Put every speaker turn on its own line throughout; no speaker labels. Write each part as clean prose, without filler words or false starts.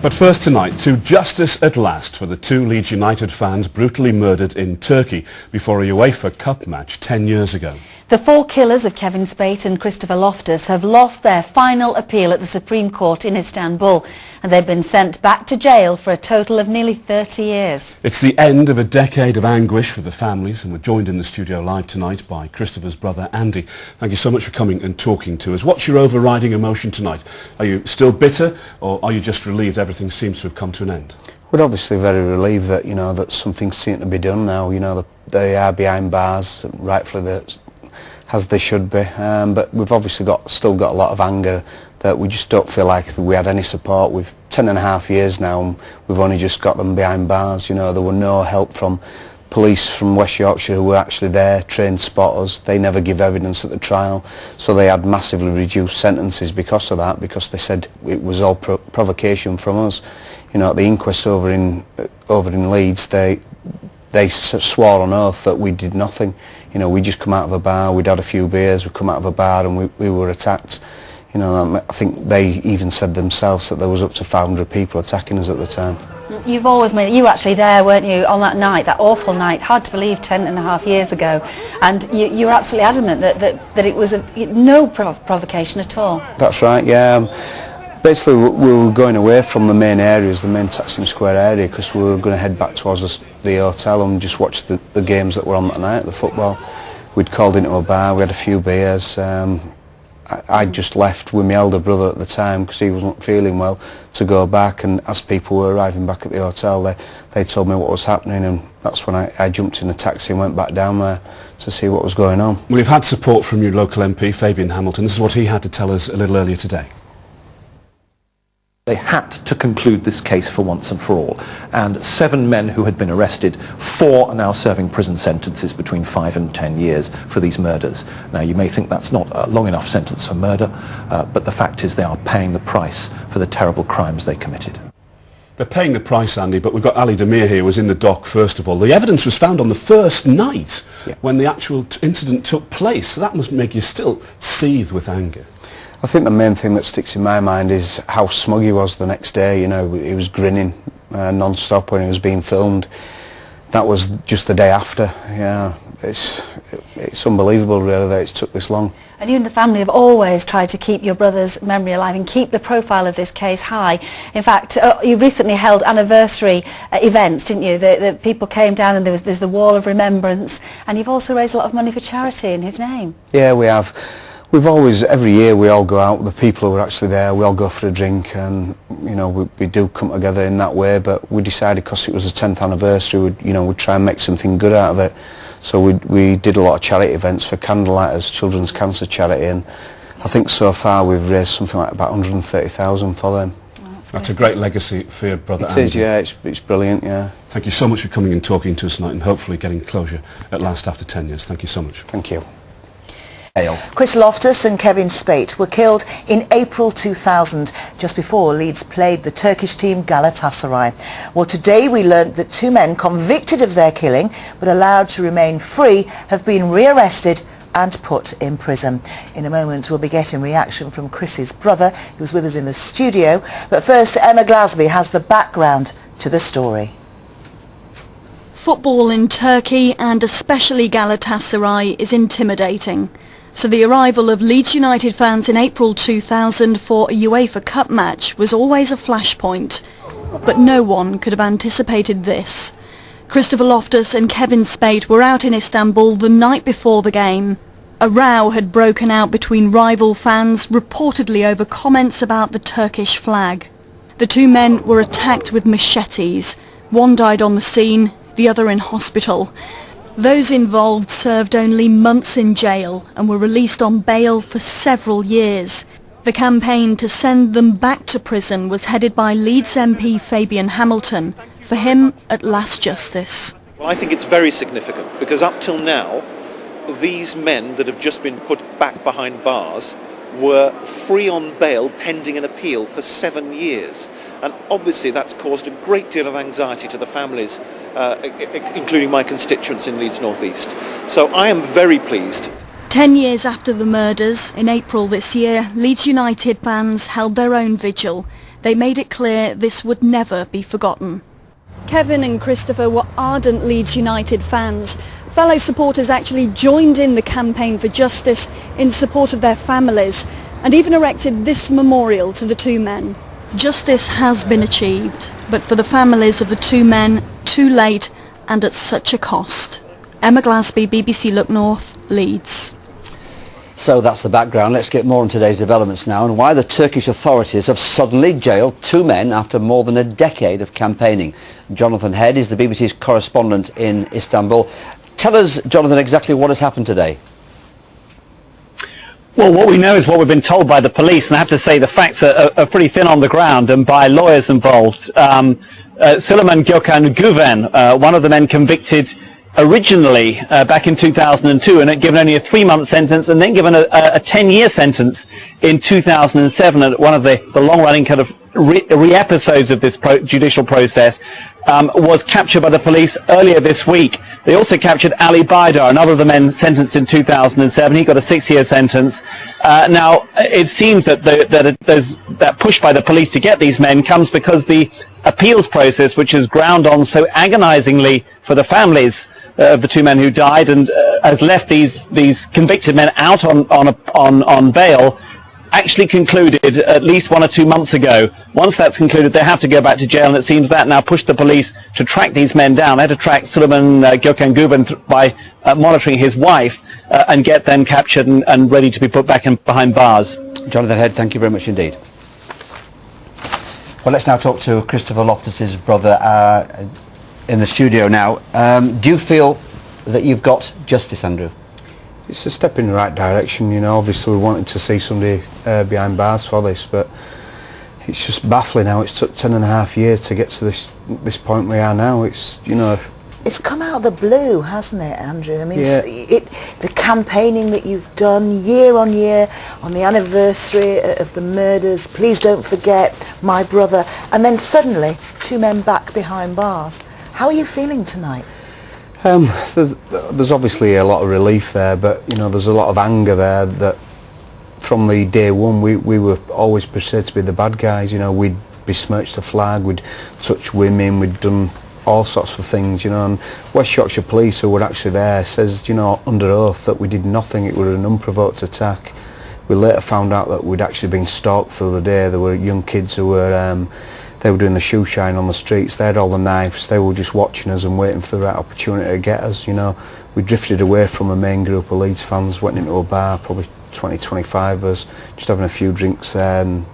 But first tonight, to justice at last for the two Leeds United fans brutally murdered in Turkey before a UEFA Cup match 10 years ago.
The four killers of Kevin Speight and Christopher Loftus have lost their final appeal at the Supreme Court in Istanbul, and they've been sent back to jail for a total of nearly 30 years.
It's the end of a decade of anguish for the families, and we're joined in the studio live tonight by Christopher's brother Andy. Thank you so much for coming and talking to us. What's your overriding emotion tonight? Are you still bitter, or are you just relieved everything seems to have come to an end?
We're obviously very relieved that, that something seems to be done now. They are behind bars, rightfully as they should be. But we've obviously still got a lot of anger that we just don't feel like we had any support. We've 10.5 years now, and we've only just got them behind bars. There were no help from police from West Yorkshire who were actually there, trained spotters. They never give evidence at the trial, so they had massively reduced sentences because of that, because they said it was all provocation from us. At the inquest over in Leeds, they swore on oath that we did nothing. We just come out of a bar, we'd had a few beers, we'd come out of a bar and we were attacked. I think they even said themselves that there was up to 500 people attacking us at the time.
You were actually there, weren't you, on that night, that awful night, hard to believe, 10.5 years ago, and you were absolutely adamant that it was no provocation at all.
That's right, yeah. Basically, we were going away from the main areas, the main Taksim Square area, because we were going to head back towards the hotel and just watch the games that were on that night, the football. We'd called into a bar, we had a few beers. I just left with my elder brother at the time because he wasn't feeling well to go back, and as people were arriving back at the hotel, they told me what was happening, and that's when I jumped in a taxi and went back down there to see what was going on.
Well, you've had support from your local MP, Fabian Hamilton. This is what he had to tell us a little earlier today.
They had to conclude this case for once and for all, and 7 men who had been arrested, 4 are now serving prison sentences between 5 and 10 years for these murders. Now, you may think that's not a long enough sentence for murder, but the fact is they are paying the price for the terrible crimes they committed.
They're paying the price, Andy, but we've got Ali Demir here, who was in the dock first of all. The evidence was found on the first night when the actual incident took place, so that must make you still seethe with anger.
I think the main thing that sticks in my mind is how smug he was the next day. He was grinning non-stop when he was being filmed. That was just the day after. Yeah, it's unbelievable really that it's took this long.
And you and the family have always tried to keep your brother's memory alive and keep the profile of this case high. In fact, you recently held anniversary events, didn't you? The people came down and there's the wall of remembrance, and you've also raised a lot of money for charity in his name.
Yeah, we have. We've always, every year we all go out, the people who are actually there, we all go for a drink, and we do come together in that way, but we decided because it was the 10th anniversary, we'd try and make something good out of it. So we did a lot of charity events for Candlelighters, Children's Cancer Charity, and I think so far we've raised something like about 130,000 for them.
That's a great legacy for your brother Andy.
It is, yeah, it's brilliant, yeah.
Thank you so much for coming and talking to us tonight, and hopefully getting closure at last after 10 years. Thank you so much.
Thank you.
Chris Loftus and Kevin Speight were killed in April 2000, just before Leeds played the Turkish team Galatasaray. Well, today we learnt that 2 men convicted of their killing but allowed to remain free have been rearrested and put in prison. In a moment we'll be getting reaction from Chris's brother, who's with us in the studio. But first, Emma Glasby has the background to the story.
Football in Turkey, and especially Galatasaray, is intimidating. So the arrival of Leeds United fans in April 2000 for a UEFA Cup match was always a flashpoint. But no one could have anticipated this. Christopher Loftus and Kevin Speight were out in Istanbul the night before the game. A row had broken out between rival fans, reportedly over comments about the Turkish flag. The 2 men were attacked with machetes. One died on the scene, the other in hospital. Those involved served only months in jail and were released on bail for several years. The campaign to send them back to prison was headed by Leeds MP Fabian Hamilton. For him, at last justice.
Well, I think it's very significant because up till now, these men that have just been put back behind bars were free on bail pending an appeal for 7 years. And obviously that's caused a great deal of anxiety to the families, including my constituents in Leeds North East. So I am very pleased.
10 years after the murders, in April this year, Leeds United fans held their own vigil. They made it clear this would never be forgotten. Kevin and Christopher were ardent Leeds United fans. Fellow supporters actually joined in the campaign for justice in support of their families and even erected this memorial to the two men. Justice has been achieved, but for the families of the two men, too late and at such a cost. Emma Glasby, BBC Look North, Leeds.
So that's the background. Let's get more on today's developments now and why the Turkish authorities have suddenly jailed two men after more than a decade of campaigning. Jonathan Head is the BBC's correspondent in Istanbul. Tell us, Jonathan, exactly what has happened today.
Well, what we know is what we've been told by the police, and I have to say the facts are pretty thin on the ground, and by lawyers involved. Süleyman Gökhan Güven, one of the men convicted originally back in 2002 and given only a 3-month sentence, and then given a 10-year sentence in 2007 at one of the long-running kind of re-episodes of this judicial process, was captured by the police earlier this week. They also captured Ali Baydar, another of the men sentenced in 2007. He got a 6-year sentence. Now, it seems that that push by the police to get these men comes because the appeals process, which has ground on so agonizingly for the families of the two men who died and has left these convicted men out on bail, actually concluded at least 1 or 2 months ago. Once that's concluded, they have to go back to jail, and it seems that now pushed the police to track these men down. They had to track Süleyman Gökhan Güven by monitoring his wife and get them captured and ready to be put back behind bars.
Jonathan Head, thank you very much indeed. Well, let's now talk to Christopher Loftus's brother in the studio now. Do you feel that you've got justice, Andrew?
It's a step in the right direction, you know. Obviously we wanted to see somebody behind bars for this, but it's just baffling how it's took 10.5 years to get to this point we are now. It's, you know...
It's come out of the blue, hasn't it, Andrew? I mean,
yeah.
The campaigning that you've done year on year on the anniversary of the murders, please don't forget my brother, and then suddenly two men back behind bars. How are you feeling tonight?
There's obviously a lot of relief there, but you know, there's a lot of anger there that from the day one we were always perceived to be the bad guys. You know, we'd besmirched the flag, we'd touched women, we'd done all sorts of things, you know, and West Yorkshire Police, who were actually there, says, you know, under oath that we did nothing, it was an unprovoked attack. We later found out that we'd actually been stalked through the day. There were young kids who were they were doing the shoe shine on the streets. They had all the knives. They were just watching us and waiting for the right opportunity to get us, you know. We drifted away from a main group of Leeds fans, went into a bar, probably 20-25 of us, just having a few drinks there, and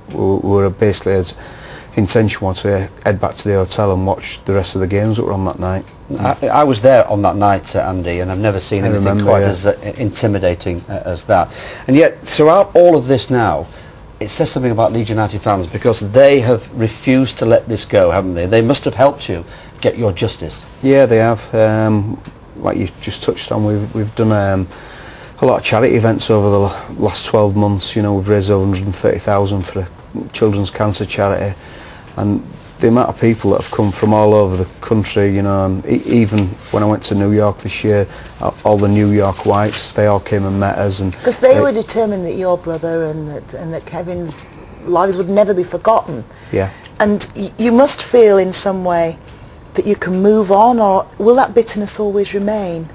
we were basically, as intention was to head back to the hotel and watch the rest of the games that were on that night.
I was there on that night, Andy, and I've never seen anything quite as intimidating as that. And yet, throughout all of this now, it says something about Leeds United fans, because they have refused to let this go, haven't they? They must have helped you get your justice.
Yeah, they have. Like you just touched on, we've done a lot of charity events over the last 12 months. You know, we've raised over 130,000 for a children's cancer charity, and the amount of people that have come from all over the country, you know, and even when I went to New York this year, all the New York whites, they all came and met us.
Because they were determined that your brother and that Kevin's lives would never be forgotten.
Yeah.
And you must feel in some way that you can move on, or will that bitterness always remain?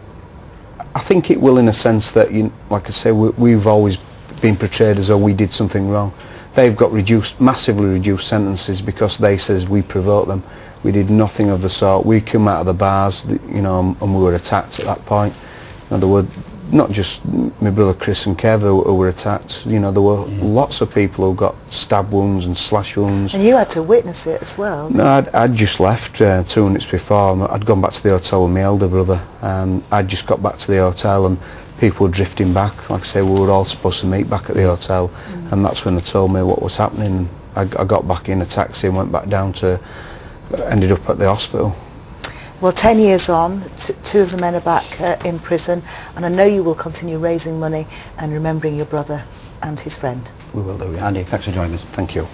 I think it will, in a sense that, like I say, we've always been portrayed as though we did something wrong. They've got massively reduced sentences because they says we provoked them. We did nothing of the sort. We came out of the bars, you know, and we were attacked at that point. You know, there were not just my brother Chris and Kev who were attacked. You know, there were lots of people who got stab wounds and slash wounds.
And you had to witness it as well.
No, I'd just left 2 minutes before. I'd gone back to the hotel with my elder brother, and I'd just got back to the hotel, and people were drifting back. Like I say, we were all supposed to meet back at the hotel, and that's when they told me what was happening. I got back in a taxi and went back down to, ended up at the hospital.
Well, 10 years on, two of the men are back in prison, and I know you will continue raising money and remembering your brother and his friend.
We will do, yeah.
Andy, thanks for joining us.
Thank you.